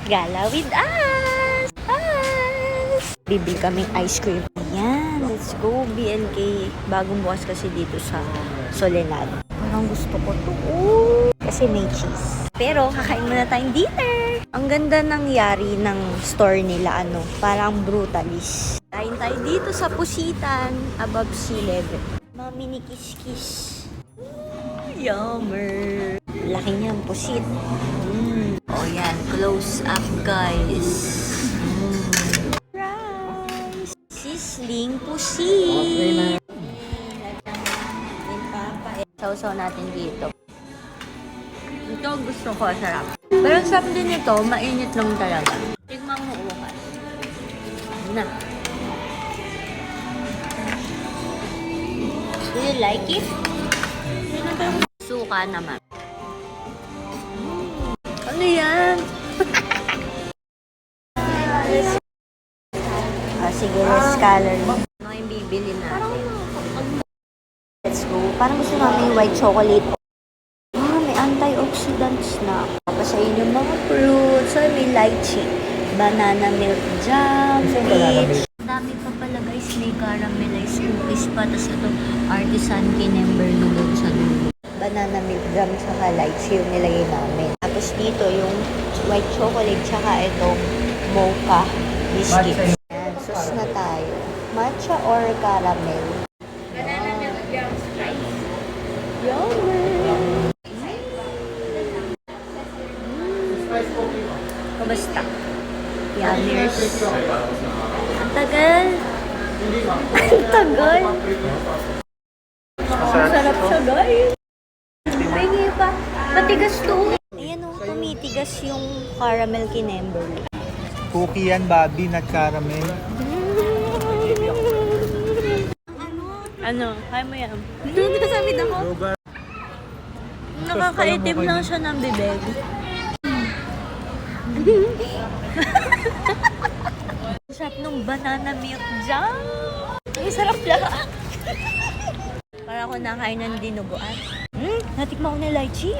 Gala with us! Bibili kaming ice cream. Ayan, let's go BNK. Bagong bukas kasi dito sa Soledad. Parang gusto ko to. Kasi may cheese. Pero kakain muna tayong dinner. Ang ganda ng yari ng store nila, parang Brutalist. Kain tayo dito sa Pusitan, above sea level. Mga mini kiss-kiss. Yummer! Laki niyang pusit. Oh yan, close up guys. Rice! Sizzling pusit! Sausaw natin dito. Ito gusto ko, sarap. Pero ang sarap din ito, mainit lang talaga. Tignan mo ukas. Na. Do you like it? Suka naman. Ano yan? Sige, less calorie. Ano yung bibili natin? Let's go. Parang gusto namin yung white chocolate. May antioxidants na. Papasayin yung mga fruits. So, may lychee. Banana milk jam. Peach. Dami pa pala guys. May caramelized cookies pa. Tapos ito, artisan kinemberly doon sa dulo. Banana milk jam tsaka lychee yung nilagay namin. Tapos dito yung white chocolate tsaka itong mocha biscuits. Ayan, sauce na tayo. Matcha or caramel? Banana milk jam spice. Yummy! Kamusta? Yummers. Ang tagal. Ang tagal. Ang sarap siya guys. Pingi pa. Matigas to. Ayan o, tumitigas yung caramel kinemberly. Cookie yan, Bobby, not caramel. Ano? Kaya mo yan? Nasamid ako. Nakakaitim lang siya ng bibig. Sarap nung banana milk jam. Ang sarap lang. Para ako nakain ng dinuguan. Natikman ko na lychee.